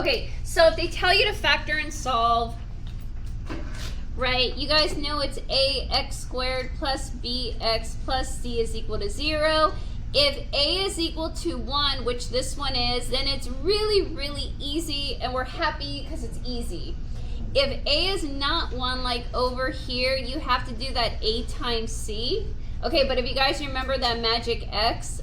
Okay, so if they tell you to factor and solve, right, you guys know it's ax squared plus bx plus c is equal to 0. If a is equal to 1, which this one is, then it's really, really easy, and we're happy because it's easy. If a is not 1, like over here, you have to do that a times c. Okay, but if you guys remember that magic x,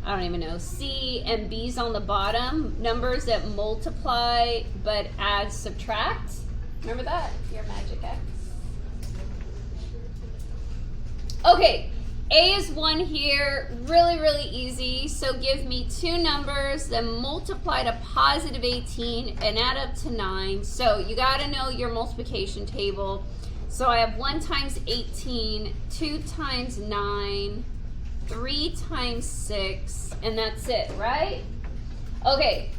I don't even know, c and b's on the bottom, numbers that multiply but add, subtract. Remember that? Your magic x. Okay, a is 1 here, really, really easy. So give me two numbers that multiply to positive 18 and add up to 9. So you got to know your multiplication table. So I have 1 times 18, 2 times 9, 3 times 6, and that's it, right? Okay.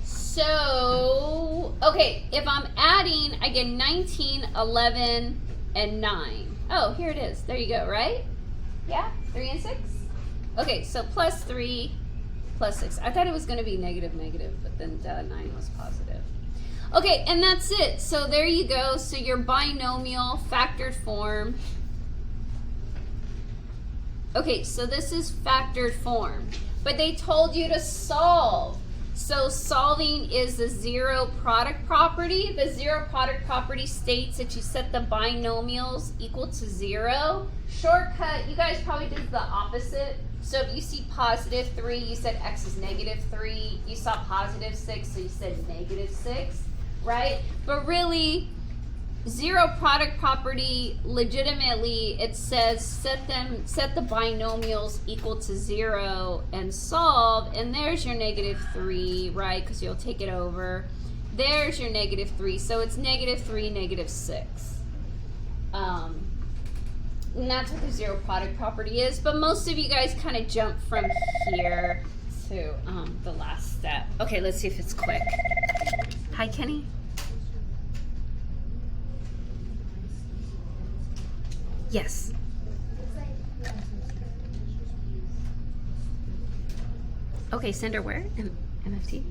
So, okay, if I'm adding, I get 19, 11, and 9. Oh, here it is. There you go, right? Yeah? 3 and 6? Okay, so plus 3, plus 6. I thought it was going to be negative, but then 9 was positive. Okay, and that's it. So there you go. So your binomial factored form. Okay, so this is factored form. But they told you to solve. So solving is the zero product property. The zero product property states that you set the binomials equal to 0. Shortcut, you guys probably did the opposite. So if you see positive 3, you said x is negative 3. You saw positive 6, so you said negative 6, right? But really, zero product property, legitimately, it says set the binomials equal to 0 and solve, and there's your negative 3, right? Because you'll take it over. There's your negative 3, so it's negative 3, negative 6. And that's what the zero product property is, but most of you guys kind of jump from here to the last step. Okay, let's see if it's quick. Hi, Kenny. Yes. Okay, send her where? MFT?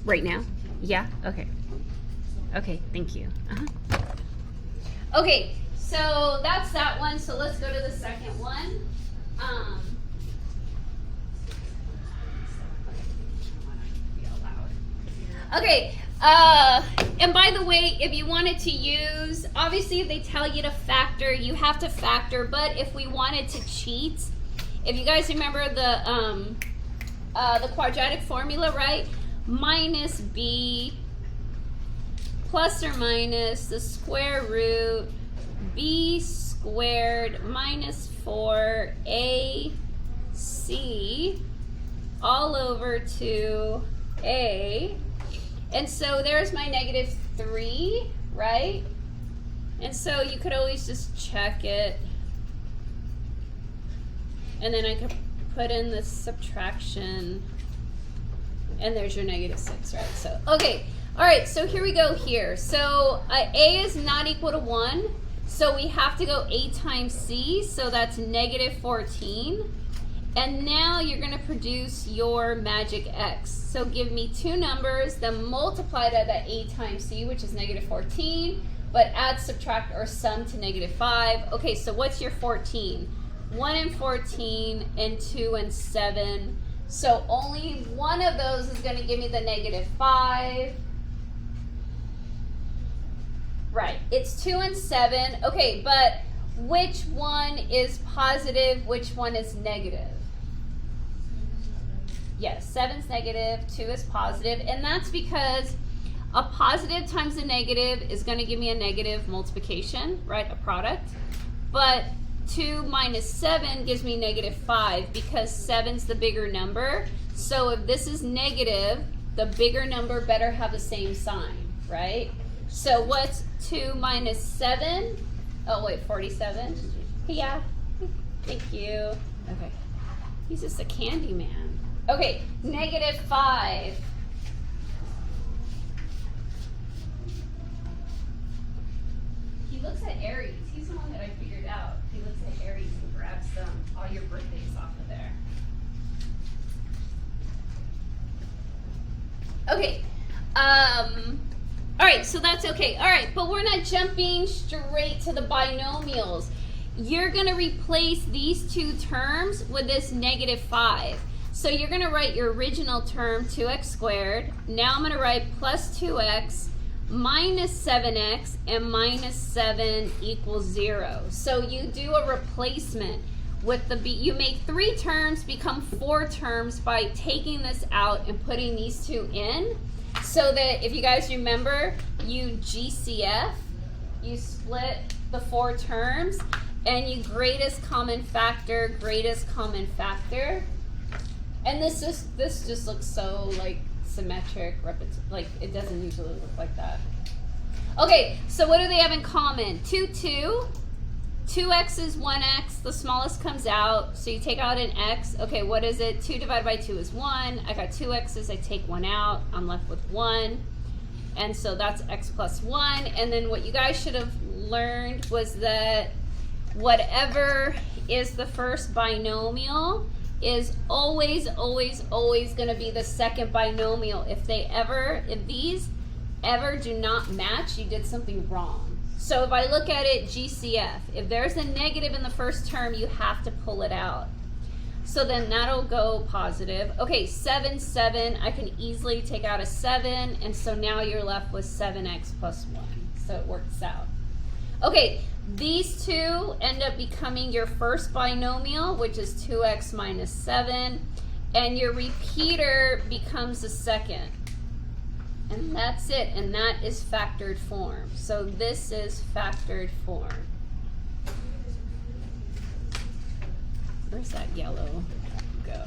Right now? Yeah? Okay. Okay, thank you. Okay, so that's that one. So let's go to the second one. Okay, and by the way, if you wanted to use, obviously if they tell you to factor, you have to factor, but if we wanted to cheat, if you guys remember the quadratic formula, right? Minus b plus or minus the square root b squared minus 4ac all over 2a. And so there's my negative 3, right? And so you could always just check it. And then I could put in the subtraction. And there's your negative 6, right? So, okay. All right, so here we go here. So a is not equal to 1. So we have to go a times c. So that's negative 14. And now you're going to produce your magic x. So give me two numbers that multiply to that a times c, which is negative 14, but add, subtract, or sum to negative 5. Okay, so what's your 14? 1 and 14 and 2 and 7. So only one of those is going to give me the negative 5. Right, it's 2 and 7. Okay, but which one is positive, which one is negative? Yes, 7's negative, 2 is positive, and that's because a positive times a negative is going to give me a negative multiplication, right, a product, but 2 minus 7 gives me negative 5 because 7's the bigger number. So if this is negative, the bigger number better have the same sign, right? So what's 2 minus 7? Oh, wait, 47? Yeah, thank you. Okay, he's just a candy man. Okay, negative 5. looks at Aries. He's the one that I figured out. He looks at Aries and grabs all your birthdays off of there. Okay. All right, so that's okay. All right, but we're not jumping straight to the binomials. You're going to replace these two terms with this -5. So you're going to write your original term, 2x squared. Now I'm going to write plus 2x minus 7x and minus 7 equals 0. So you do a replacement with the you make 3 terms become 4 terms by taking this out and putting these two in. So that if you guys remember, you GCF, you split the 4 terms and you greatest common factor. And this just looks so like symmetric, like it doesn't usually look like that. Okay, so what do they have in common? 2, 2. 2x is 1x, the smallest comes out, so you take out an x. Okay, what is it? 2 divided by 2 is 1. I got 2 x's, I take 1 out, I'm left with 1. And so that's x plus 1. And then what you guys should have learned was that whatever is the first binomial is always going to be the second binomial. If these ever do not match, you did something wrong. So if I look at it, GCF, if there's a negative in the first term, you have to pull it out. So then that'll go positive. Okay, 7, 7, I can easily take out a 7, and so now you're left with 7x plus 1. So it works out. Okay, these two end up becoming your first binomial, which is 2x minus 7, and your repeater becomes the second. And that's it, and that is factored form. So this is factored form. Where's that yellow go?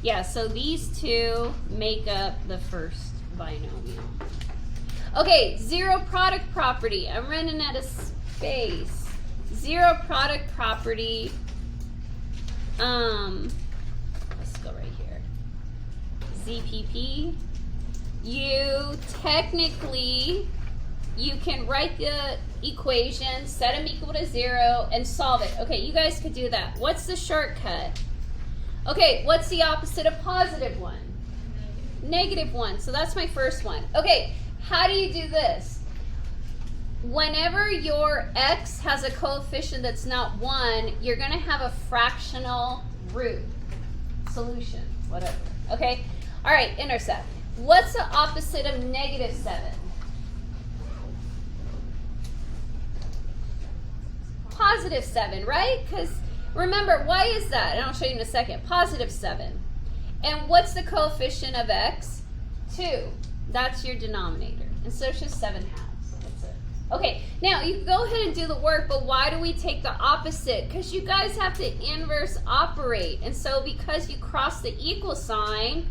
Yeah, so these two make up the first binomial. Okay, zero product property. I'm running out of space. Zero product property. Let's go right here. ZPP. You can write the equation, set them equal to 0, and solve it. Okay, you guys could do that. What's the shortcut? Okay, what's the opposite of positive 1? -1. So that's my first one. Okay, how do you do this? Whenever your x has a coefficient that's not 1, you're going to have a fractional root. Solution, whatever. Okay? All right, intercept. What's the opposite of -7? +7, right? Because remember, why is that? And I'll show you in a second. +7. And what's the coefficient of x? 2. That's your denominator. And so it's just 7/2. That's it. Okay, now you can go ahead and do the work, but why do we take the opposite? Because you guys have to inverse operate. And so because you cross the equal sign,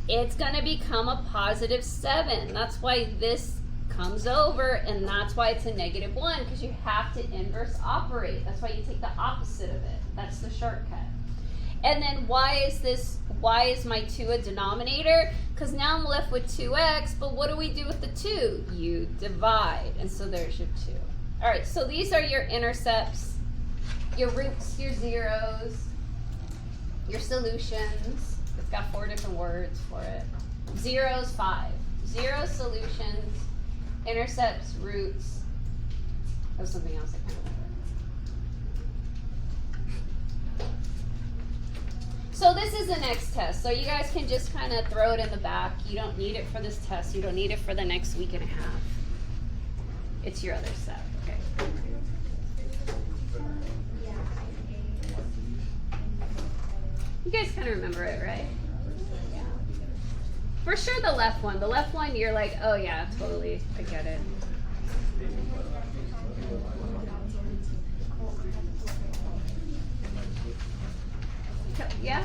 it's going to become a +7. That's why this comes over, and that's why it's a -1, because you have to inverse operate. That's why you take the opposite of it. That's the shortcut. And then why is my 2 a denominator? Because now I'm left with 2x, but what do we do with the 2? You divide, and so there's your 2. All right, so these are your intercepts, your roots, your zeros, your solutions. It's got 4 different words for it. Zeros, 5. 0 solutions, intercepts, roots. That was something else I can't remember. So this is the next test. So you guys can just kind of throw it in the back. You don't need it for this test. You don't need it for the next week and a half. It's your other set, okay? You guys kind of remember it, right? Yeah. For sure the left one. The left one, you're like, oh yeah, totally, I get it. Yeah?